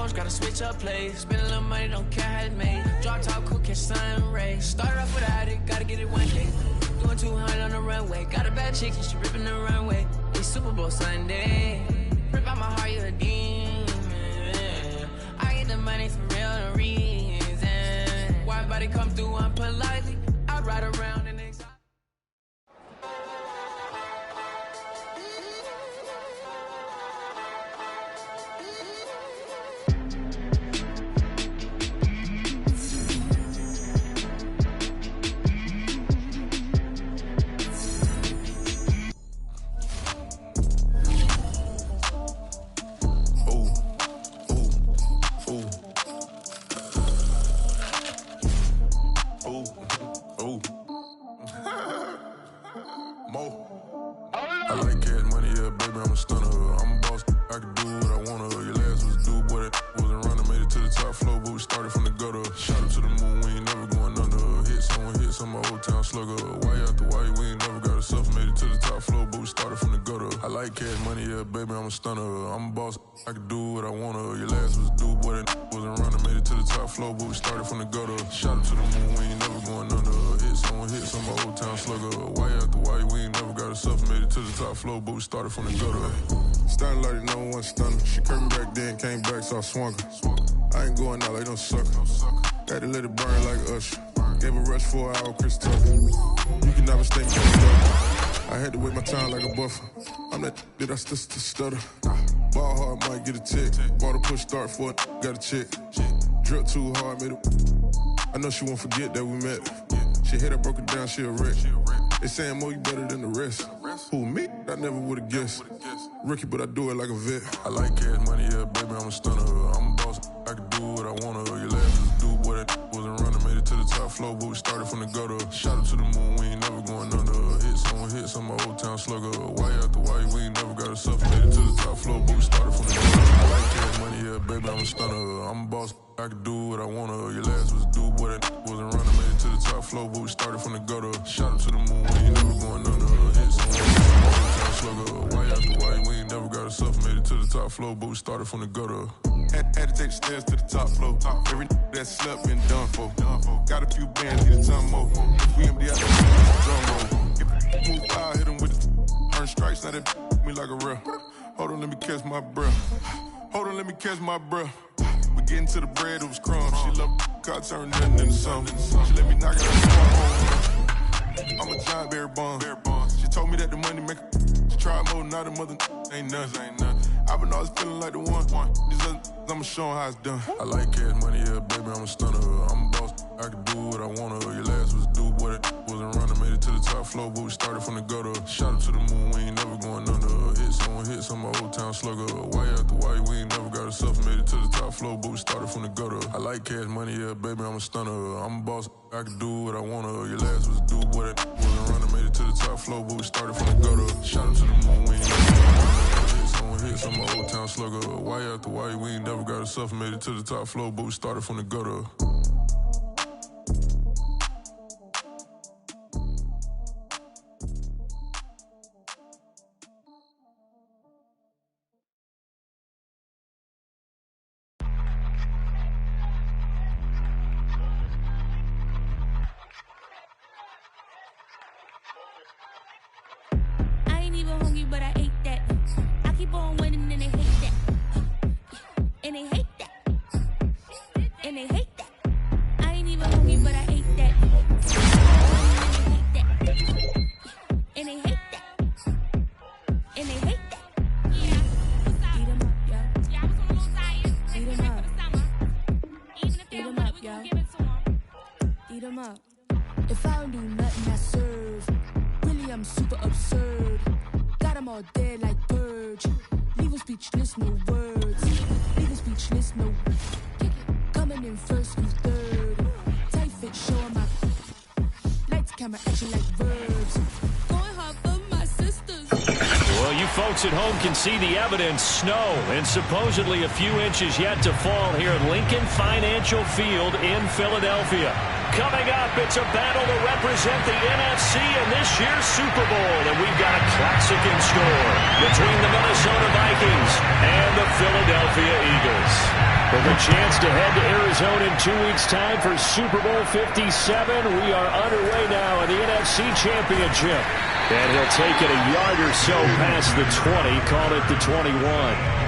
phones, gotta switch up plays. Spend a little money, don't care how it's made. Drop top, cool, catch sun rays. Started off without it, gotta get it one day. Doing 200 on the runway. Got a bad chick, she ripping the runway. It's Super Bowl Sunday. Rip out my heart, you a demon. I get the money for real, no reason. Why everybody come through unpolitely? I ride around and excited. I like cash money, yeah, baby, I'm a stunner. I'm a boss, I can do what I wanna. Your last was a dude, boy, that wasn't running. Made it to the top floor, but we started from the gutter. Shot up to the moon, we ain't never going under. Hit some old town slugger. Why after why, we ain't never got a suffer. Made it to the top floor, but we started from the gutter. I like cash money, yeah, baby, I'm a stunner. I'm a boss, I can do what I wanna. Your last was a dude, boy, that wasn't running. Made it to the top floor, but we started from the gutter. Shot up to the moon, we ain't never going under. Hit some old town slugger. Why after why, we ain't never got a suffer. Made it to the top floor, but we started from the gutter. Starting like it, no one stunner. She curved me back then, came back, so I swung her. I ain't going out like no sucker. Had to let it burn like Usher. Gave a rush for an hour, Chris Tucker. You can never stay me stuff. I had to wait my time like a buffer. I'm that I still stutter. Ball hard, might get a tick. Bought a push start for it, got a chick. Drip too hard, made it. I know she won't forget that we met. She hit, I broke it down, she a wreck. They saying, Mo, you better than the rest. Who, me? I never would've guessed. Rookie, but I do it like a vet. I like cash money, yeah, baby, I'm a stunner. I'm a boss, I can do what I wanna. Your last was a dude, boy, that wasn't running. Made it to the top floor, but we started from the gutter. Shot up to the moon, we ain't never going under. Hit some old town slugger. Why after why, we ain't never got a suffer. Made it to the top floor, but we started from the gutter. I like cash money, yeah, baby, I'm a stunner. I'm a boss, I can do what I wanna. Your last was a dude, boy, that wasn't running. Made it to the top floor, but we started from the gutter. Shot up to the moon, we ain't never going under. Hit some old town slugger. Why after why, we ain't never got a suffer. Made it to the top floor, but we started from the gutter. Had to take the stairs to the top floor. Every that slept been done for. Got a few bands, need a ton more. We empty out the drum roll. Move out, hit him with the earn strikes, now that me like a real. Hold on, let me catch my breath. Hold on, let me catch my breath. We getting to the bread, it was crumbs. She loved car turned nothing into something. She let me knock it out. I'm a giant bear bond. She told me that the money make she try more, not a mother ain't nothing. I've been always feeling like the one. These other I'ma show 'em how it's done. I like cash money, yeah, baby, I'm a stunner. I'm a boss, I can do what I wanna. Your last was a dude, boy, that wasn't running. Made it to the top floor, but we started from the gutter. Shot up to the moon, we ain't never going under. Hit some old town slugger. Why after why, we ain't never got a suffer. Made it to the top floor, but we started from the gutter. I like cash money, yeah, baby, I'm a stunner. I'm a boss, I can do what I wanna. Your last was a dude, boy, that wasn't running. Made it to the top floor, but we started from the gutter. Shot up to the moon, we ain't never going under. Hit some old town slugger. Why after why, we ain't never got a suffer. Made it to the top floor, but we started from the gutter. I ain't even hungry, but I ate that. I keep on winning and they hate that. And they hate that. And they hate that. I ain't even hungry, but I ate that. And they hate that. And they hate that. Yeah. Eat 'em up, yo. Yeah, I was on a little diet. Eat 'em up. For the summer. Even if they don't want it, we gon' give it to 'em. Eat 'em up. If I don't do nothing, I serve. Really, I'm super absurd. Got 'em all dead like Purge. Leave 'em speechless, no words. Leave 'em speechless, no. Coming in first, you third. Tight fit, show 'em my. Lights, camera, action like verbs. Going hard for my sisters. Well, you folks at home can see the evidence. Snow and supposedly a few inches yet to fall here at Lincoln Financial Field in Philadelphia. Coming up, it's a battle to represent the NFC in this year's Super Bowl. And we've got a classic in store between the Minnesota Vikings and the Philadelphia Eagles. With a chance to head to Arizona in 2 weeks' time for Super Bowl 57. We are underway now in the NFC Championship. And he'll take it a yard or so past the 20, call it the 21.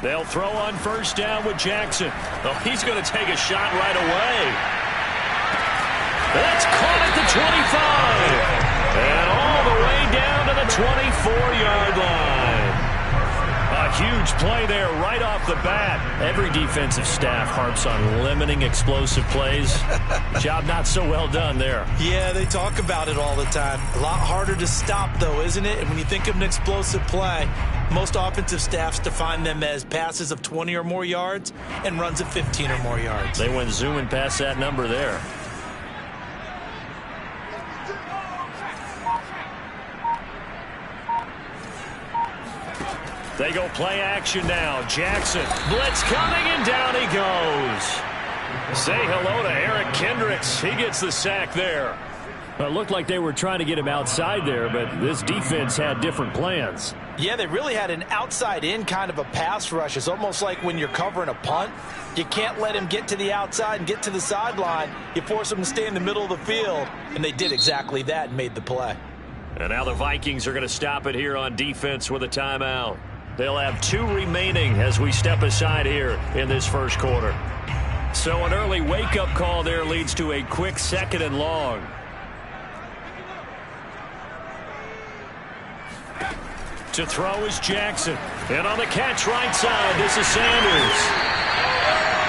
They'll throw on first down with Jackson. Oh, he's going to take a shot right away. That's caught at the 25. And all the way down to the 24-yard line. A huge play there right off the bat. Every defensive staff harps on limiting explosive plays. Job not so well done there. Yeah, they talk about it all the time. A lot harder to stop, though, isn't it? And when you think of an explosive play, most offensive staffs define them as passes of 20 or more yards and runs of 15 or more yards. They went zooming past that number there. They go play action now. Jackson, blitz coming, and down he goes. Say hello to Eric Kendricks. He gets the sack there. Well, it looked like they were trying to get him outside there, but this defense had different plans. Yeah, they really had an outside-in kind of a pass rush. It's almost like when you're covering a punt. You can't let him get to the outside and get to the sideline. You force him to stay in the middle of the field, and they did exactly that and made the play. And now the Vikings are going to stop it here on defense with a timeout. They'll have 2 remaining as we step aside here in this first quarter. So an early wake-up call there leads to a quick 2nd and long. To throw is Jackson. And on the catch right side, this is Sanders.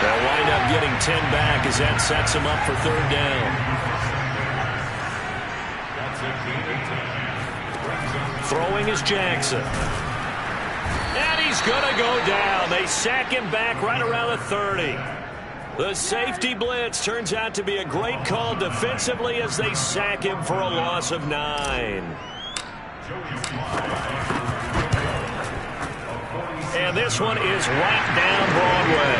They'll wind up getting 10 back as that sets him up for 3rd down. Throwing is Jackson. And he's going to go down. They sack him back right around the 30. The safety blitz turns out to be a great call defensively as they sack him for a loss of 9. And this one is right down Broadway.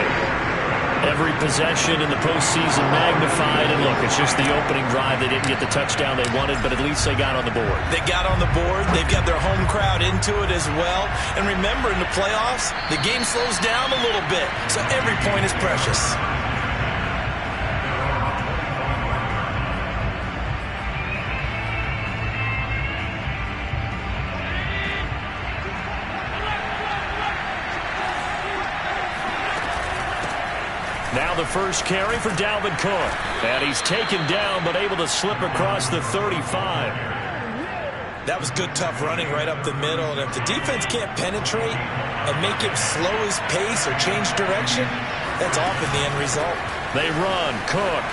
Every possession in the postseason magnified. And look, it's just the opening drive. They didn't get the touchdown they wanted, but at least they got on the board. They got on the board. They've got their home crowd into it as well. And remember, in the playoffs, the game slows down a little bit, so every point is precious. Now the first carry for Dalvin Cook. And he's taken down, but able to slip across the 35. That was good, tough running right up the middle. And if the defense can't penetrate and make him slow his pace or change direction, that's often the end result. They run. Cook.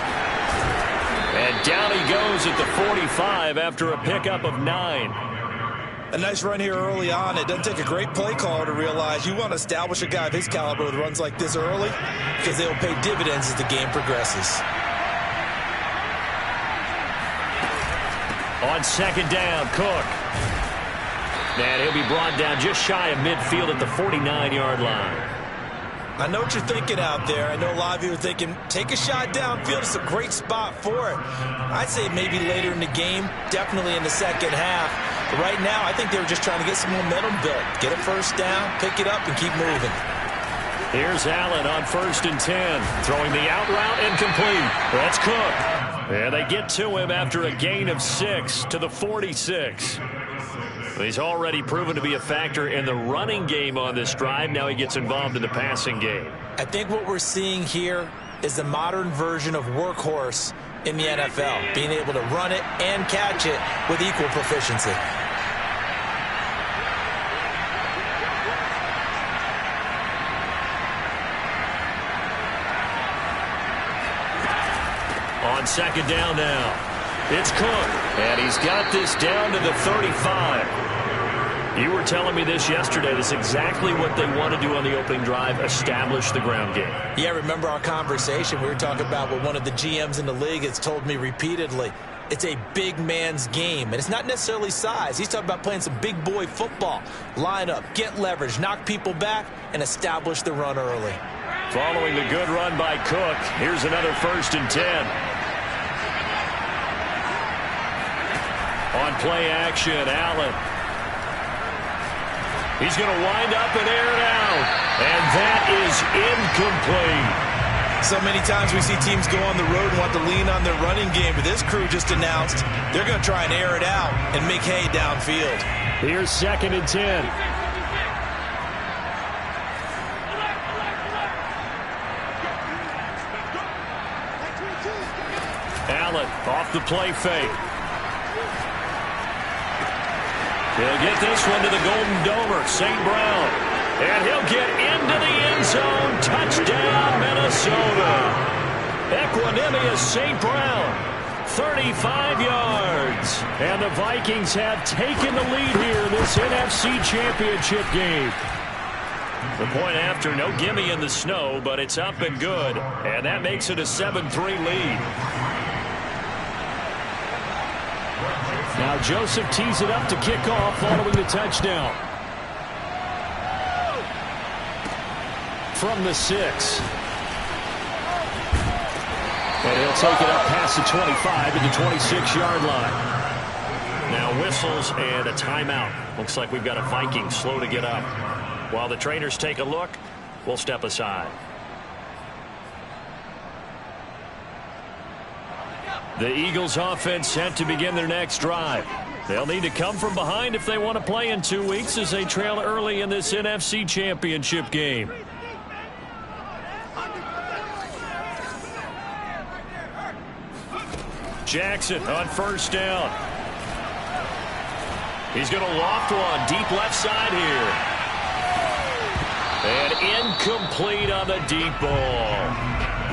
And down he goes at the 45 after a pickup of 9. A nice run here early on. It doesn't take a great play caller to realize you want to establish a guy of his caliber with runs like this early because they'll pay dividends as the game progresses. On 2nd down, Cook. And he'll be brought down just shy of midfield at the 49-yard line. I know what you're thinking out there. I know a lot of you are thinking, take a shot downfield. It's a great spot for it. I'd say maybe later in the game, definitely in the second half. But right now, I think they were just trying to get some momentum built. Get a first down, pick it up, and keep moving. Here's Allen on 1st and 10. Throwing the out route incomplete. That's Cook. And they get to him after a gain of 6 to the 46. He's already proven to be a factor in the running game on this drive. Now he gets involved in the passing game. I think what we're seeing here is the modern version of workhorse in the NFL, being able to run it and catch it with equal proficiency. On 2nd down now. It's Cook, and he's got this down to the 35. You were telling me this yesterday. This is exactly what they want to do on the opening drive, establish the ground game. Yeah, remember our conversation. We were talking about what one of the GMs in the league has told me repeatedly. It's a big man's game, and it's not necessarily size. He's talking about playing some big boy football. Line up, get leverage, knock people back, and establish the run early. Following the good run by Cook, here's another 1st and 10. On play action, Allen. He's going to wind up and air it out. And that is incomplete. So many times we see teams go on the road and want to lean on their running game, but this crew just announced they're going to try and air it out and make hay downfield. Here's 2nd and 10. Allen off the play fake. He'll get this one to the Golden Domer, St. Brown. And he'll get into the end zone. Touchdown, Minnesota. Equanimous St. Brown, 35 yards. And the Vikings have taken the lead here in this NFC Championship game. The point after, no gimme in the snow, but it's up and good. And that makes it a 7-3 lead. Now Joseph tees it up to kick off following the touchdown. From the 6. And he'll take it up past the 25 to the 26-yard line. Now whistles and a timeout. Looks like we've got a Viking slow to get up. While the trainers take a look, we'll step aside. The Eagles offense set to begin their next drive. They'll need to come from behind if they want to play in 2 weeks as they trail early in this NFC Championship game. Jackson on 1st down. He's going to loft one deep left side here. And incomplete on the deep ball.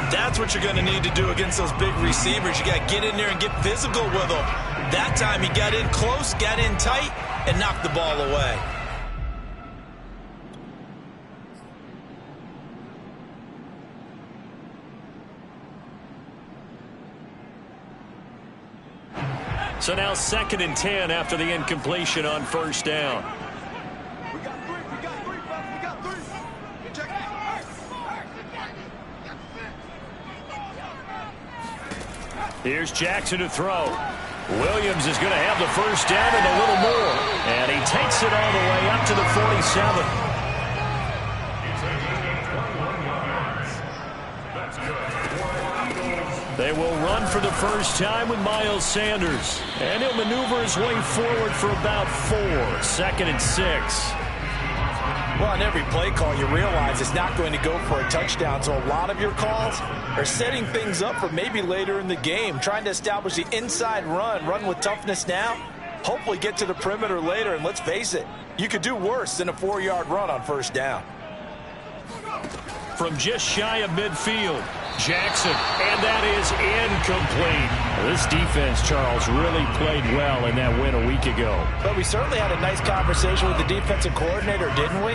That's what you're going to need to do against those big receivers. You got to get in there and get physical with them. That time he got in close, got in tight, and knocked the ball away. So now 2nd and 10 after the incompletion on 1st down. We got three. Check it. Here's Jackson to throw. Williams is going to have the 1st down and a little more. And he takes it all the way up to the 47. They will run for the first time with Miles Sanders. And he'll maneuver his way forward for about 4. 2nd and 6. Well, on every play call, you realize it's not going to go for a touchdown. So a lot of your calls are setting things up for maybe later in the game, trying to establish the inside run with toughness now, hopefully get to the perimeter later. And let's face it, you could do worse than a 4-yard run on 1st down. From just shy of midfield, Jackson, and that is incomplete. This defense, Charles, really played well in that win a week ago. But we certainly had a nice conversation with the defensive coordinator, didn't we?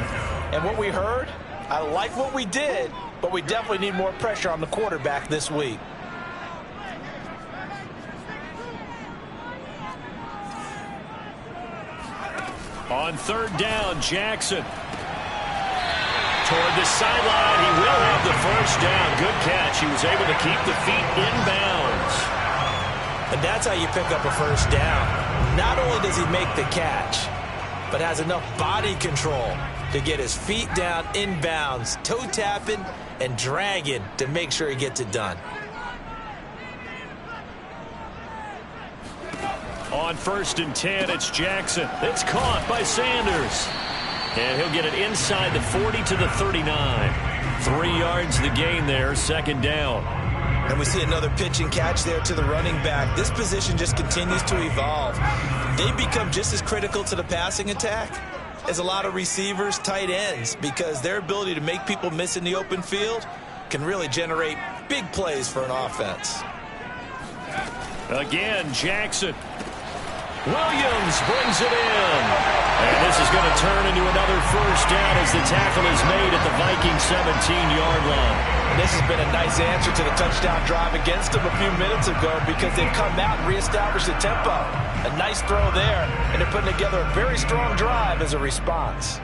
And what we heard, I like what we did, but we definitely need more pressure on the quarterback this week. On 3rd down, Jackson. Toward the sideline, he will have the 1st down. Good catch. He was able to keep the feet inbounds. And that's how you pick up a 1st down. Not only does he make the catch, but has enough body control to get his feet down inbounds, toe tapping and dragging to make sure he gets it done. On 1st and 10, it's Jackson. It's caught by Sanders. And he'll get it inside the 40 to the 39. 3 yards the gain there, 2nd down. And we see another pitch and catch there to the running back. This position just continues to evolve. They become just as critical to the passing attack as a lot of receivers, tight ends, because their ability to make people miss in the open field can really generate big plays for an offense. Again, Jackson. Williams brings it in. And this is going to turn into another first down as the tackle is made at the Vikings 17-yard line. And this has been a nice answer to the touchdown drive against them a few minutes ago because they've come out and reestablished the tempo. A nice throw there, and they're putting together a very strong drive as a response.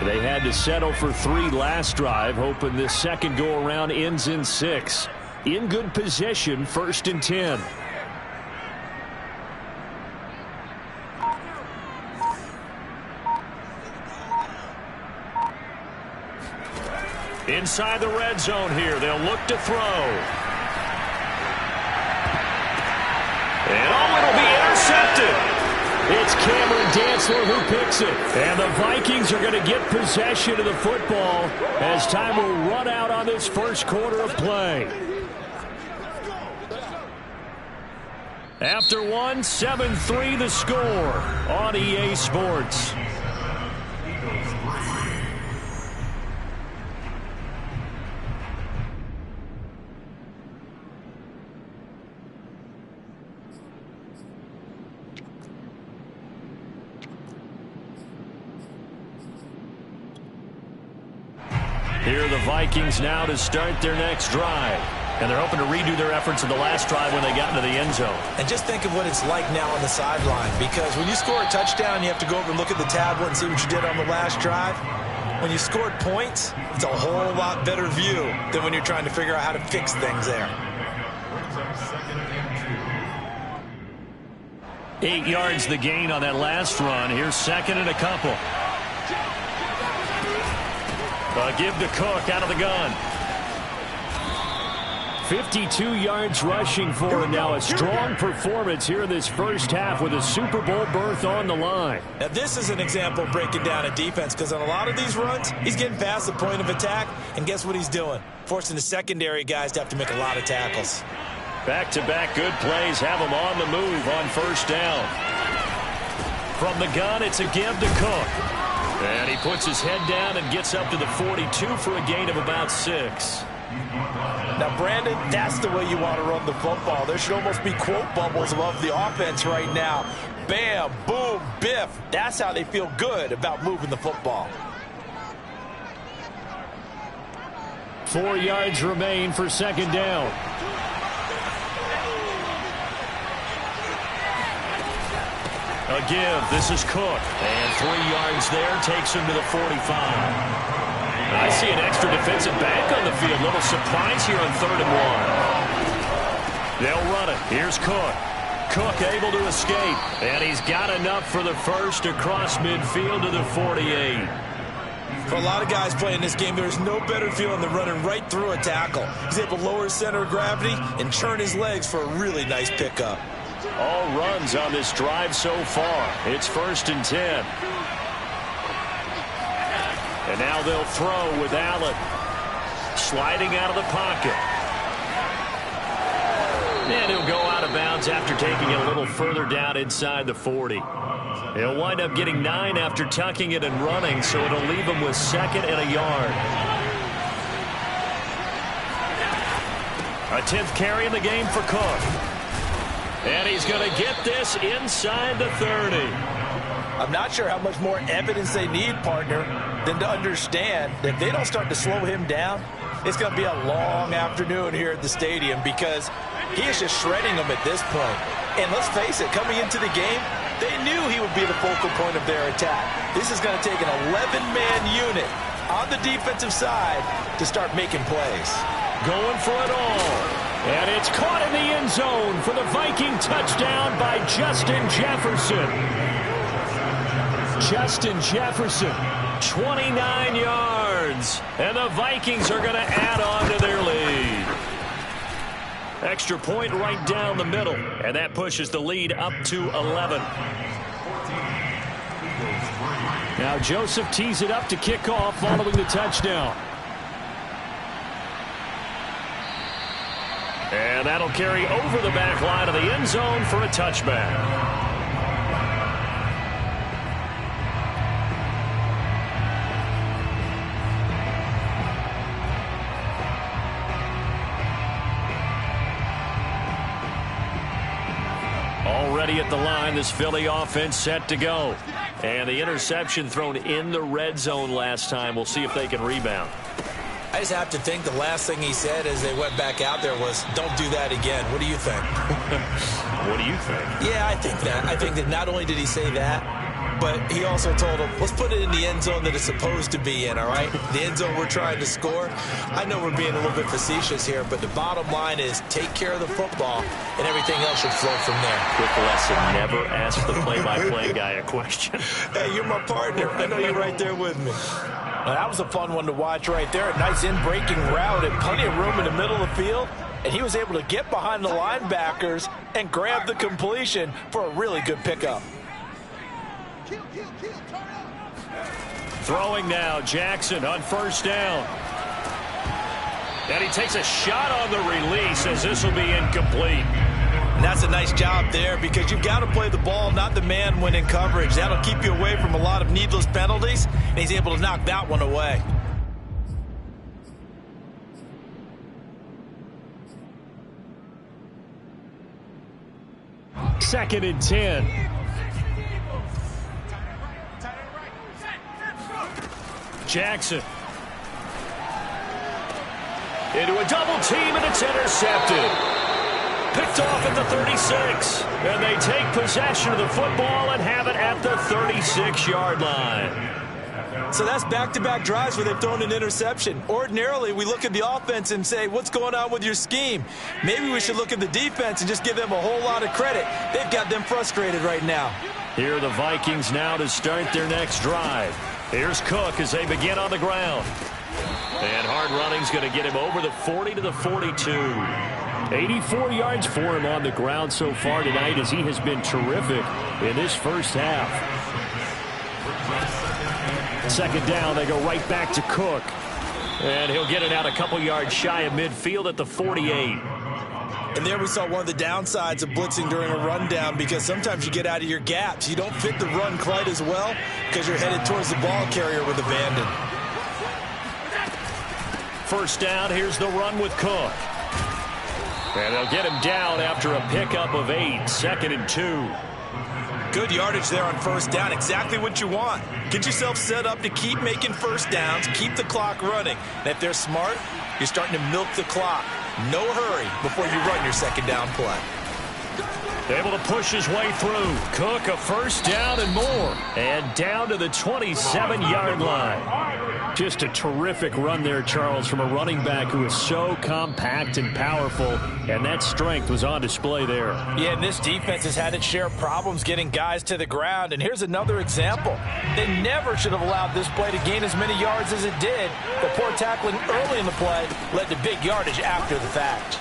They had to settle for 3 last drive, hoping this second go-around ends in 6. In good position, 1st and 10. Inside the red zone here, they'll look to throw. And it'll be intercepted. It's Cameron Dantzler who picks it. And the Vikings are going to get possession of the football as time will run out on this first quarter of play. After 1, 7-3 the score on EA Sports. Here are the Vikings now to start their next drive. And they're hoping to redo their efforts in the last drive when they got into the end zone. And just think of what it's like now on the sideline, because when you score a touchdown, you have to go over and look at the tablet and see what you did on the last drive. When you scored points, it's a whole lot better view than when you're trying to figure out how to fix things there. 8 yards the gain on that last run. Here's 2nd and a couple. Give to Cook out of the gun. 52 yards rushing for him now. A strong performance here in this first half with a Super Bowl berth on the line. Now this is an example of breaking down a defense, because on a lot of these runs, he's getting past the point of attack, and guess what he's doing? Forcing the secondary guys to have to make a lot of tackles. Back-to-back good plays have him on the move on first down. From the gun, it's a give to Cook. And he puts his head down and gets up to the 42 for a gain of about 6. Now, Brandon, that's the way you want to run the football. There should almost be quote bubbles above the offense right now. Bam, boom, biff. That's how they feel good about moving the football. 4 yards remain for 2nd down. A give. This is Cook. And 3 yards there takes him to the 45. I see an extra defensive back on the field. Little surprise here on 3rd and 1. They'll run it. Here's Cook. Cook able to escape. And he's got enough for the first across midfield to the 48. For a lot of guys playing this game, there's no better feeling than running right through a tackle. He's able to lower his center of gravity and churn his legs for a really nice pickup. All runs on this drive so far. It's 1st and 10. And now they'll throw with Allen. Sliding out of the pocket. And he'll go out of bounds after taking it a little further down inside the 40. He'll wind up getting 9 after tucking it and running, so it'll leave him with 2nd and a yard. A 10th carry in the game for Cook. And he's going to get this inside the 30. I'm not sure how much more evidence they need, partner, than to understand that if they don't start to slow him down, it's going to be a long afternoon here at the stadium, because he is just shredding them at this point. And let's face it, coming into the game, they knew he would be the focal point of their attack. This is going to take an 11-man unit on the defensive side to start making plays. Going for it all. And it's caught in the end zone for the Viking touchdown by Justin Jefferson. Justin Jefferson, 29 yards. And the Vikings are going to add on to their lead. Extra point right down the middle. And that pushes the lead up to 11. Now Joseph tees it up to kick off following the touchdown. And that'll carry over the back line of the end zone for a touchback. Already at the line, this Philly offense set to go. And the interception thrown in the red zone last time. We'll see if they can rebound. I just have to think the last thing he said as they went back out there was, don't do that again. What do you think? What do you think? Yeah, I think that. I think that not only did he say that, but he also told him, let's put it in the end zone that it's supposed to be in, all right? The end zone we're trying to score. I know we're being a little bit facetious here, but the bottom line is take care of the football, and everything else should flow from there. Quick lesson, never ask the play-by-play guy a question. Hey, you're my partner. I know you're right there with me. Now, that was a fun one to watch right there. A nice in-breaking route and plenty of room in the middle of the field. And he was able to get behind the linebackers and grab the completion for a really good pickup. Throwing now, Jackson on first down. And he takes a shot on the release as this will be incomplete. And that's a nice job there because you've got to play the ball, not the man when in coverage. That'll keep you away from a lot of needless penalties, and he's able to knock that one away. Second and 10. Jackson. Into a double team, and it's intercepted. Picked off at the 36. And they take possession of the football and have it at the 36-yard line. So that's back-to-back drives where they've thrown an interception. Ordinarily, we look at the offense and say, what's going on with your scheme? Maybe we should look at the defense and just give them a whole lot of credit. They've got them frustrated right now. Here are the Vikings now to start their next drive. Here's Cook as they begin on the ground. And hard running's going to get him over the 40 to the 42. 84 yards for him on the ground so far tonight as he has been terrific in this first half. Second down, they go right back to Cook. And he'll get it out a couple yards shy of midfield at the 48. And there we saw one of the downsides of blitzing during a rundown because sometimes you get out of your gaps. You don't fit the run quite as well because you're headed towards the ball carrier with abandon. First down, here's the run with Cook. And they'll get him down after a pickup of 8, second and 2. Good yardage there on first down. Exactly what you want. Get yourself set up to keep making first downs, keep the clock running. And if they're smart, you're starting to milk the clock. No hurry before you run your second down play. Able to push his way through. Cook a first down and more. And down to the 27-yard line. Just a terrific run there, Charles, from a running back who is so compact and powerful. And that strength was on display there. Yeah, and this defense has had its share of problems getting guys to the ground. And here's another example. They never should have allowed this play to gain as many yards as it did. The poor tackling early in the play led to big yardage after the fact.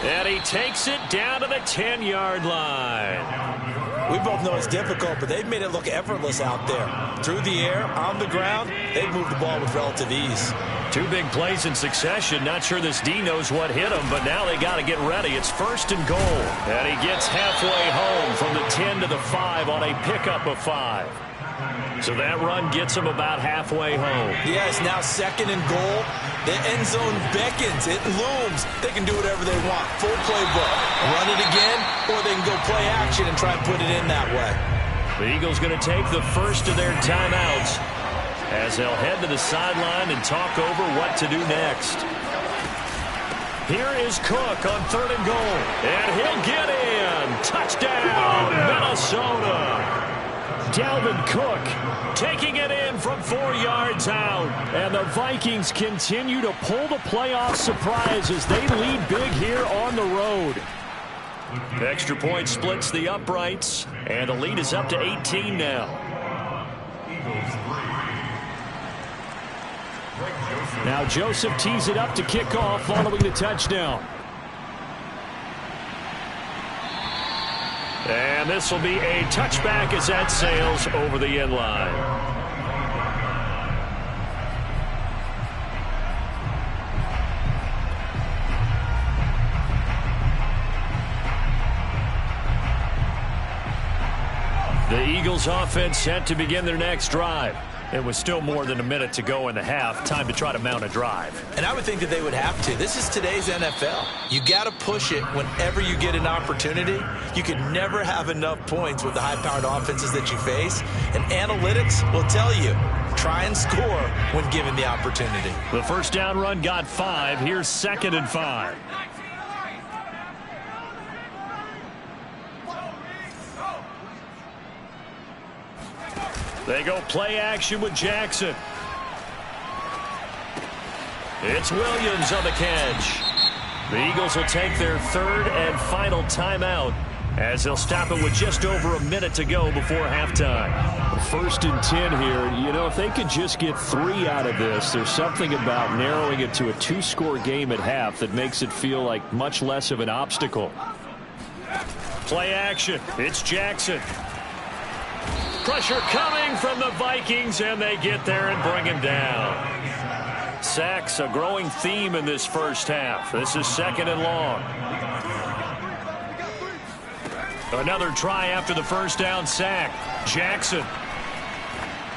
And he takes it down to the 10-yard line. We both know it's difficult, but they've made it look effortless out there. Through the air, on the ground, they've moved the ball with relative ease. 2 big plays in succession. Not sure this D knows what hit him, but now they got to get ready. It's first and goal. And he gets halfway home from the 10 to the 5 on a pickup of 5. So that run gets him about halfway home. Yeah, it's now second and goal. The end zone beckons. It looms. They can do whatever they want. Full playbook. Run it again, or they can go play action and try and put it in that way. The Eagles going to take the first of their timeouts as they'll head to the sideline and talk over what to do next. Here is Cook on third and goal. And he'll get in. Touchdown, Minnesota. Dalvin Cook taking it in from 4 yards out. And the Vikings continue to pull the playoff surprise as they lead big here on the road. Extra point splits the uprights, and the lead is up to 18 now. Now Joseph tees it up to kick off following the touchdown. And this will be a touchback as that sails over the end line. The Eagles offense set to begin their next drive. It was still more than a minute to go in the half. Time to try to mount a drive. And I would think that they would have to. This is today's NFL. You got to push it whenever you get an opportunity. You can never have enough points with the high-powered offenses that you face. And analytics will tell you, try and score when given the opportunity. The first down run got 5. Here's 2nd and 5. They go play action with Jackson. It's Williams on the catch. The Eagles will take their 3rd and final timeout as they'll stop it with just over a minute to go before halftime. 1st and 10 here. You know, if they could just get 3 out of this, there's something about narrowing it to a 2-score game at half that makes it feel like much less of an obstacle. Play action. It's Jackson. Pressure coming from the Vikings, and they get there and bring him down. Sacks, a growing theme in this first half. This is 2nd and long. Another try after the first down sack. Jackson.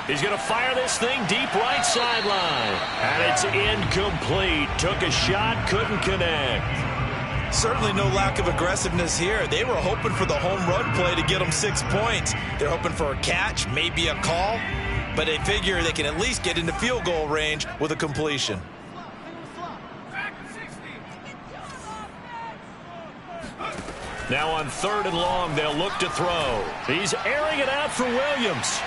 He's going to fire this thing deep right sideline. And it's incomplete. Took a shot, couldn't connect. Certainly no lack of aggressiveness here. They were hoping for the home run play to get them 6 points. They're hoping for a catch, maybe a call, but they figure they can at least get into field goal range with a completion. Now on 3rd and long, they'll look to throw. He's airing it out for Williams.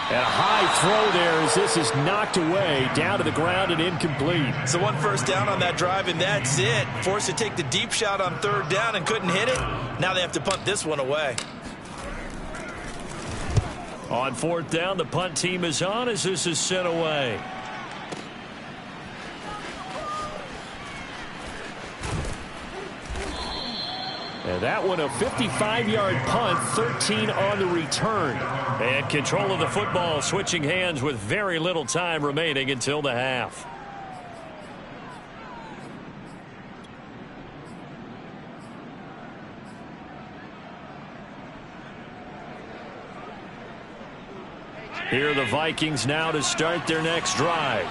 And a high throw there as this is knocked away, down to the ground and incomplete. So 1 first down on that drive, and that's it. Forced to take the deep shot on 3rd down and couldn't hit it. Now they have to punt this one away. On 4th down, the punt team is on as this is sent away. And that one a 55-yard punt, 13 on the return. And control of the football switching hands with very little time remaining until the half. Here are the Vikings now to start their next drive.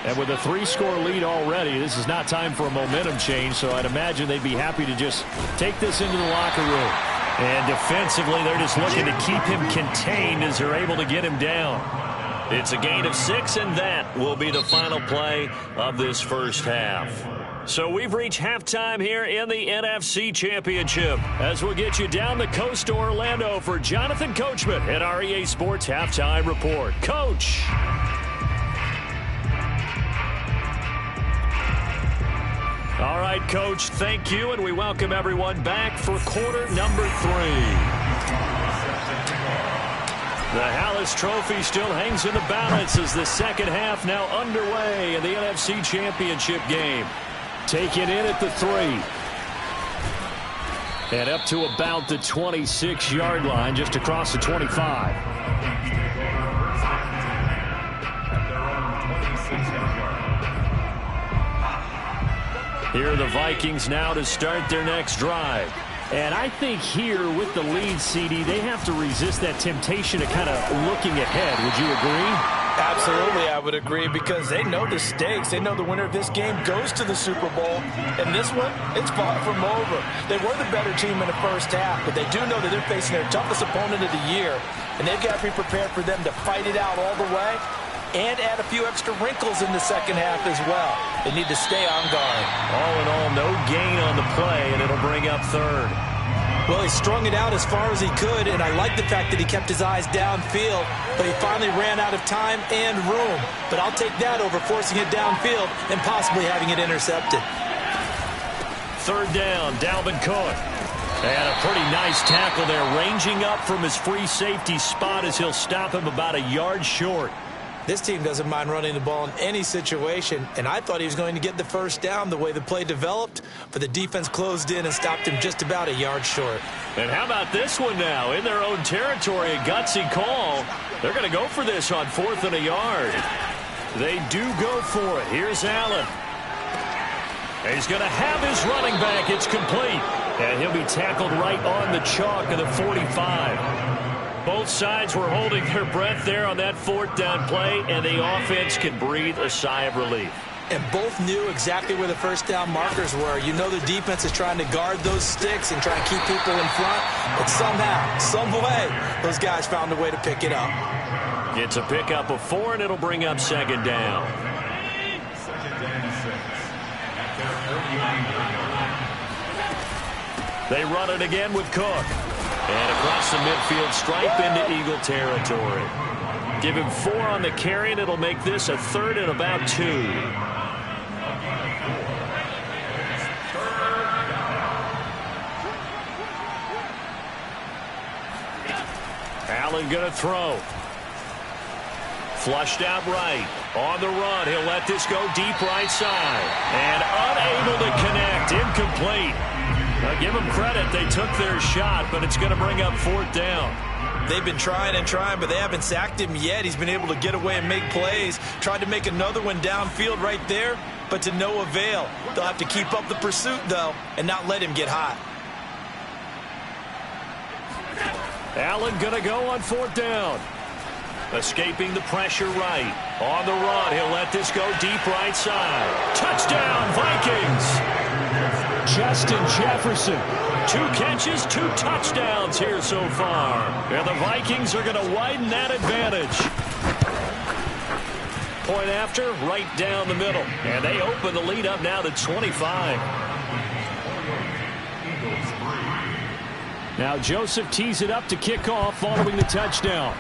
And with a 3-score lead already, this is not time for a momentum change, so I'd imagine they'd be happy to just take this into the locker room. And defensively, they're just looking to keep him contained as they're able to get him down. It's a gain of 6, and that will be the final play of this first half. So we've reached halftime here in the NFC Championship as we'll get you down the coast to Orlando for Jonathan Coachman at our EA Sports Halftime Report. Coach. All right, Coach, thank you, and we welcome everyone back for quarter number 3. The Hallis Trophy still hangs in the balance as the second half now underway in the NFC Championship game. Take it in at the 3. And up to about the 26-yard line, just across the 25. Here are the Vikings now to start their next drive. And I think here with the lead, CD, they have to resist that temptation of kind of looking ahead. Would you agree? Absolutely, I would agree, because they know the stakes. They know the winner of this game goes to the Super Bowl. And this one, it's far from over. They were the better team in the first half, but they do know that they're facing their toughest opponent of the year. And they've got to be prepared for them to fight it out all the way and add a few extra wrinkles in the second half as well. They need to stay on guard. All in all, no gain on the play, and it'll bring up 3rd. Well, he strung it out as far as he could, and I like the fact that he kept his eyes downfield, but he finally ran out of time and room. But I'll take that over forcing it downfield and possibly having it intercepted. 3rd down, Dalvin Cook. And a pretty nice tackle there, ranging up from his free safety spot as he'll stop him about a yard short. This team doesn't mind running the ball in any situation, and I thought he was going to get the first down the way the play developed, but the defense closed in and stopped him just about a yard short. And how about this one now? In their own territory, a gutsy call. They're going to go for this on 4th and a yard. They do go for it. Here's Allen. He's going to have his running back. It's complete. And he'll be tackled right on the chalk of the 45. Both sides were holding their breath there on that fourth down play, and the offense can breathe a sigh of relief. And both knew exactly where the first down markers were. You know the defense is trying to guard those sticks and try to keep people in front. But somehow, some way, those guys found a way to pick it up. It's a pickup of 4, and it'll bring up second down. They run it again with Cook. And across the midfield stripe into Eagle territory. Give him 4 on the carry, and it'll make this a 3rd and about 2. Allen going to throw. Flushed out right. On the run, he'll let this go deep right side. And unable to connect. Incomplete. Now give them credit. They took their shot, but it's going to bring up 4th down. They've been trying and trying, but they haven't sacked him yet. He's been able to get away and make plays. Tried to make another one downfield right there, but to no avail. They'll have to keep up the pursuit, though, and not let him get hot. Allen going to go on 4th down. Escaping the pressure right. On the run, he'll let this go deep right side. Touchdown, Vikings! Justin Jefferson. 2 catches, 2 touchdowns here so far. And the Vikings are going to widen that advantage. Point after, right down the middle. And they open the lead up now to 25. Now Joseph tees it up to kick off following the touchdown.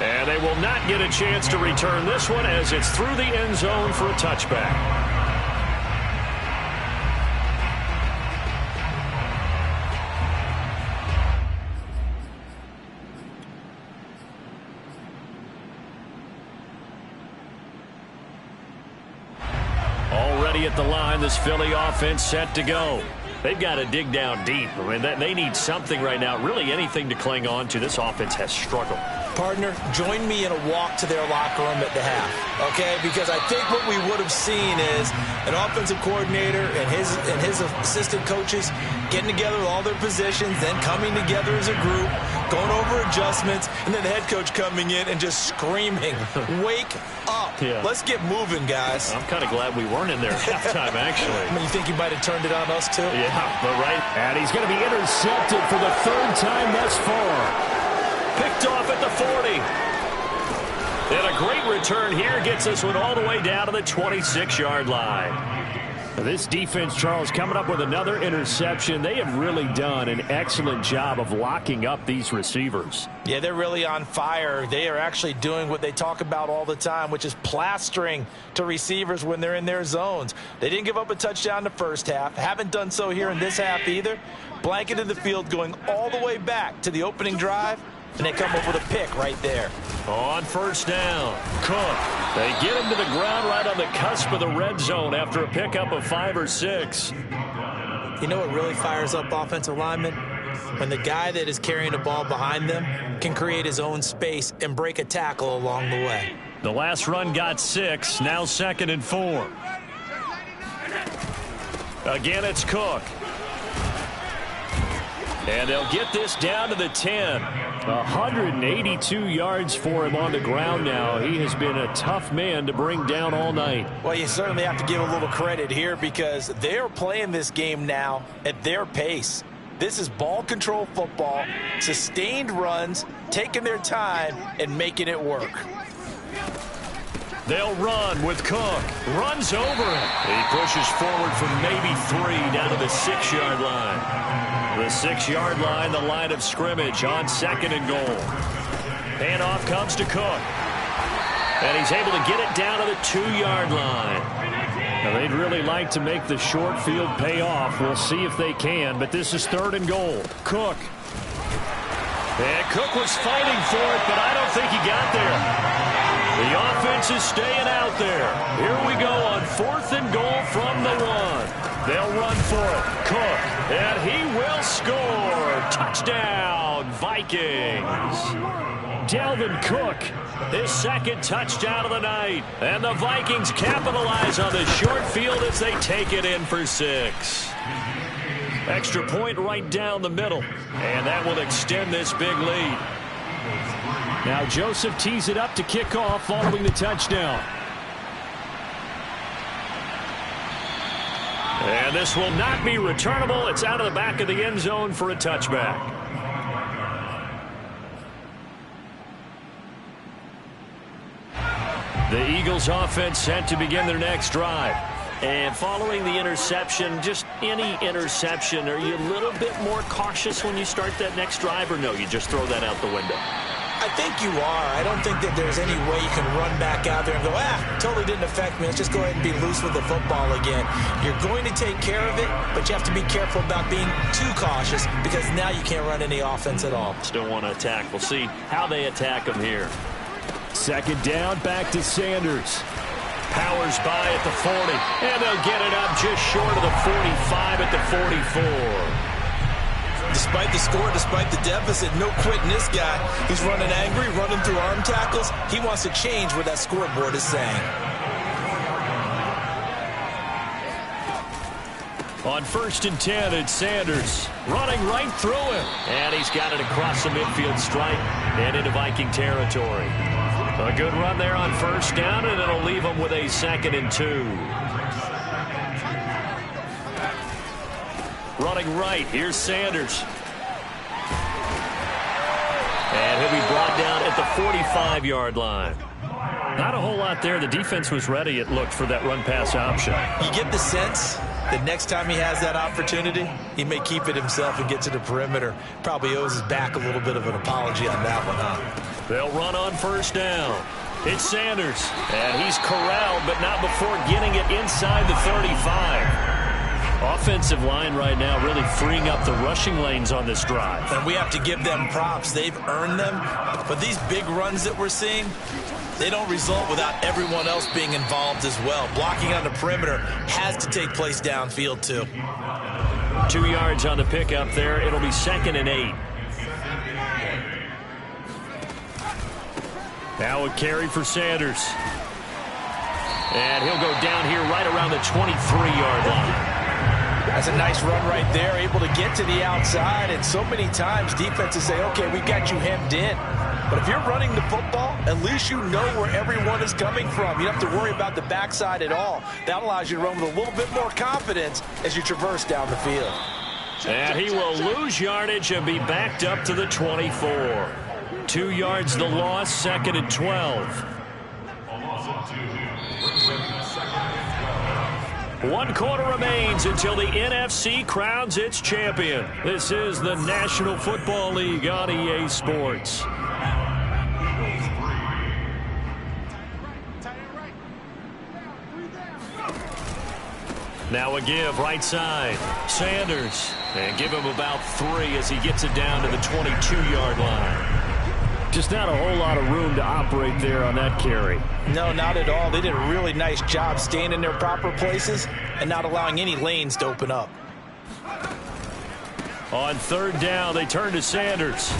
And they will not get a chance to return this one as it's through the end zone for a touchback. Already at the line, this Philly offense set to go. They've got to dig down deep. I mean, they need something right now, really anything to cling on to. This offense has struggled. Partner, join me in a walk to their locker room at the half, okay? Because I think what we would have seen is an offensive coordinator and his assistant coaches getting together with all their positions, then coming together as a group, going over adjustments, and then the head coach coming in and just screaming, wake up. Yeah. Let's get moving, guys. I'm kind of glad we weren't in there at halftime, actually. I mean, you think he might have turned it on us, too? Yeah, but right. And he's going to be intercepted for the 3rd time thus far. Picked off at the 40. And a great return here gets this one all the way down to the 26-yard line. This defense, Charles, coming up with another interception. They have really done an excellent job of locking up these receivers. Yeah, they're really on fire. They are actually doing what they talk about all the time, which is plastering to receivers when they're in their zones. They didn't give up a touchdown in the first half. Haven't done so here in this half either. Blanketed the field going all the way back to the opening drive. And they come up with a pick right there. On 1st down, Cook. They get him to the ground right on the cusp of the red zone after a pickup of 5 or 6. You know what really fires up offensive linemen? When the guy that is carrying the ball behind them can create his own space and break a tackle along the way. The last run got 6, now 2nd and 4. Again, it's Cook. And they'll get this down to the 10. 182 yards for him on the ground now. He has been a tough man to bring down all night. Well, you certainly have to give a little credit here because they're playing this game now at their pace. This is ball control football, sustained runs, taking their time, and making it work. They'll run with Cook. Runs over him. He pushes forward for maybe 3 down to the 6-yard line. The 6-yard line, the line of scrimmage on 2nd and goal. Handoff comes to Cook. And he's able to get it down to the 2-yard line. Now, they'd really like to make the short field pay off. We'll see if they can, but this is 3rd and goal. Cook. And Cook was fighting for it, but I don't think he got there. The offense is staying out there. Here we go on 4th and goal from the 1. They'll run for it. Cook. And he will score. Touchdown, Vikings. Dalvin Cook, his 2nd touchdown of the night. And the Vikings capitalize on the short field as they take it in for 6. Extra point right down the middle. And that will extend this big lead. Now Joseph tees it up to kick off following the touchdown. And this will not be returnable. It's out of the back of the end zone for a touchback. The Eagles offense set to begin their next drive. And following the interception, just any interception, are you a little bit more cautious when you start that next drive, or no, you just throw that out the window? I think you are. I don't think that there's any way you can run back out there and go, totally didn't affect me. Let's just go ahead and be loose with the football again. You're going to take care of it, but you have to be careful about being too cautious because now you can't run any offense at all. Still want to attack. We'll see how they attack them here. Second down, back to Sanders. Powers by at the 40, and they'll get it up just short of the 45 at the 44. Despite the score, despite the deficit, no quitting this guy. He's running angry, running through arm tackles. He wants to change what that scoreboard is saying. On 1st and 10, it's Sanders running right through him. And he's got it across the midfield stripe and into Viking territory. A good run there on 1st down, and it'll leave him with a 2nd and 2. Running right, here's Sanders. And he'll be brought down at the 45-yard line. Not a whole lot there. The defense was ready, it looked, for that run-pass option. You get the sense that next time he has that opportunity, he may keep it himself and get to the perimeter. Probably owes his back a little bit of an apology on that one, huh? They'll run on 1st down. It's Sanders, and he's corralled, but not before getting it inside the 35. Offensive line right now really freeing up the rushing lanes on this drive. And we have to give them props. They've earned them. But these big runs that we're seeing, they don't result without everyone else being involved as well. Blocking on the perimeter has to take place downfield, too. 2 yards on the pickup there. It'll be 2nd and 8. Now a carry for Sanders. And he'll go down here right around the 23-yard line. That's a nice run right there, able to get to the outside. And so many times defenses say, okay, we got you hemmed in. But if you're running the football, at least you know where everyone is coming from. You don't have to worry about the backside at all. That allows you to run with a little bit more confidence as you traverse down the field. And he will lose yardage and be backed up to the 24. 2 yards the loss, 2nd and 12. 1 quarter remains until the NFC crowns its champion. This is the National Football League on EA Sports. Now a give right side. Sanders. And give him about 3 as he gets it down to the 22-yard line. Just not a whole lot of room to operate there on that carry. No, not at all. They did a really nice job staying in their proper places and not allowing any lanes to open up. On 3rd down, they turn to Sanders.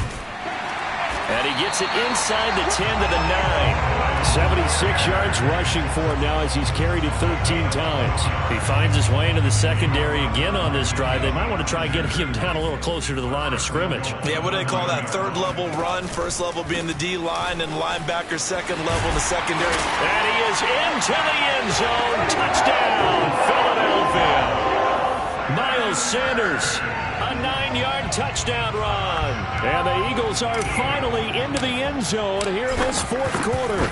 And he gets it inside the 10 to the 9. 76 yards rushing for him now as he's carried it 13 times. He finds his way into the secondary again on this drive. They might want to try getting him down a little closer to the line of scrimmage. Yeah, what do they call that? 3rd level run, 1st level being the D-line, and linebacker 2nd level, the secondary. And he is into the end zone. Touchdown, Philadelphia. Miles Sanders, a 9-yard touchdown run. And the Eagles are finally into the end zone here in this 4th quarter.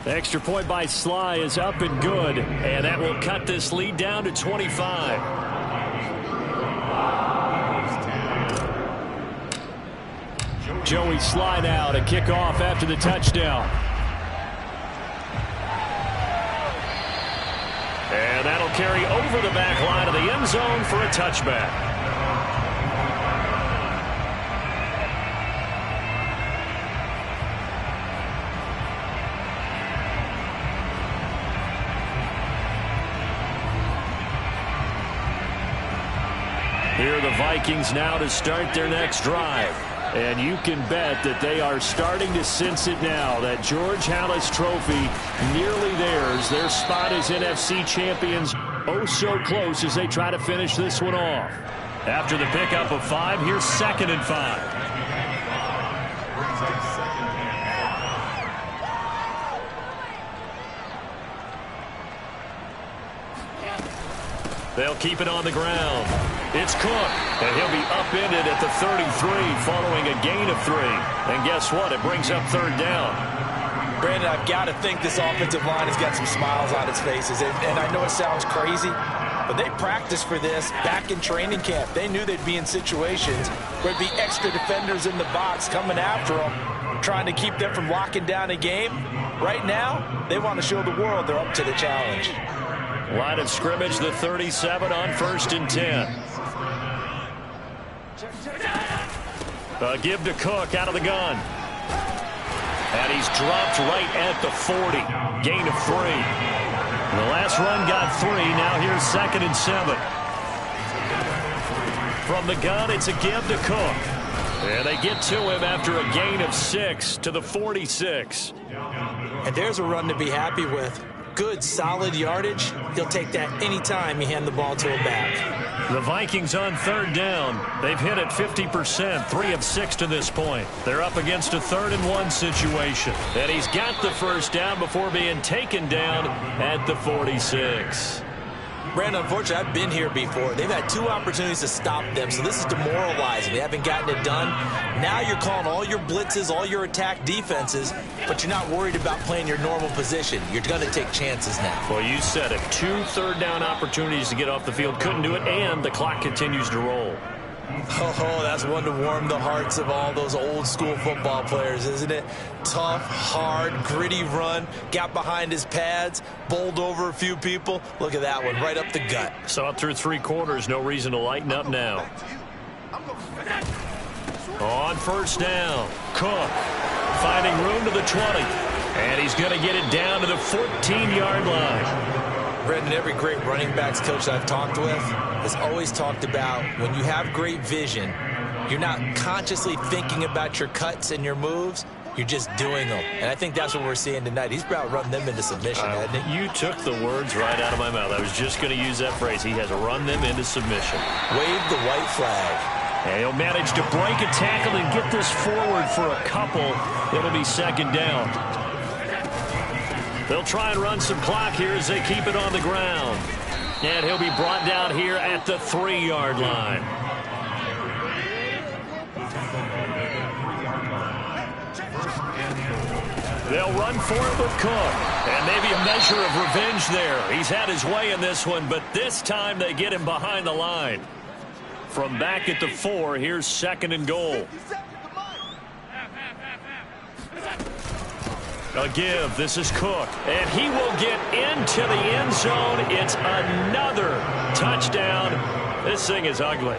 The extra point by Sly is up and good, and that will cut this lead down to 25. Joey Sly now to kick off after the touchdown. And that'll carry over the back line of the end zone for a touchback. Here are the Vikings now to start their next drive. And you can bet that they are starting to sense it now. That George Halas trophy nearly theirs. Their spot as NFC champions oh so close as they try to finish this one off. After the pickup of 5, here's 2nd and 5. They'll keep it on the ground. It's Cook, and he'll be upended at the 33 following a gain of 3. And guess what? It brings up 3rd down. Brandon, I've got to think this offensive line has got some smiles on its faces. And I know it sounds crazy, but they practiced for this back in training camp. They knew they'd be in situations where there'd be extra defenders in the box coming after them, trying to keep them from locking down a game. Right now, they want to show the world they're up to the challenge. Line of scrimmage, the 37 on 1st and 10. Give to Cook out of the gun. And he's dropped right at the 40. Gain of 3. The last run got 3. Now here's 2nd and 7. From the gun, it's a give to Cook. And they get to him after a gain of 6 to the 46. And there's a run to be happy with. Good, solid yardage. He'll take that anytime you hand the ball to a back. The Vikings on 3rd down. They've hit it 50%, 3 of 6 to this point. They're up against a 3rd and 1 situation. And he's got the 1st down before being taken down at the 46. Brandon, unfortunately, I've been here before. They've had 2 opportunities to stop them, so this is demoralizing. They haven't gotten it done. Now you're calling all your blitzes, all your attack defenses, but you're not worried about playing your normal position. You're going to take chances now. Well, you said it. 2 3rd down opportunities to get off the field. Couldn't do it, and the clock continues to roll. Oh, that's one to warm the hearts of all those old school football players, isn't it? Tough, hard, gritty run, got behind his pads, bowled over a few people. Look at that one, right up the gut. Saw it through 3 quarters, no reason to lighten up now. On 1st down, Cook finding room to the 20, and he's going to get it down to the 14-yard line. Brendan, every great running backs coach I've talked with has always talked about when you have great vision, you're not consciously thinking about your cuts and your moves. You're just doing them. And I think that's what we're seeing tonight. He's about run them into submission, hasn't he? You took the words right out of my mouth. I was just going to use that phrase. He has run them into submission. Wave the white flag. And he'll manage to break a tackle and get this forward for a couple. It'll be 2nd down. They'll try and run some clock here as they keep it on the ground. And he'll be brought down here at the 3-yard line. They'll run for it with Cook. And maybe a measure of revenge there. He's had his way in this one, but this time they get him behind the line. From back at the 4, here's 2nd and goal. A give. This is Cook. And he will get into the end zone. It's another touchdown. This thing is ugly.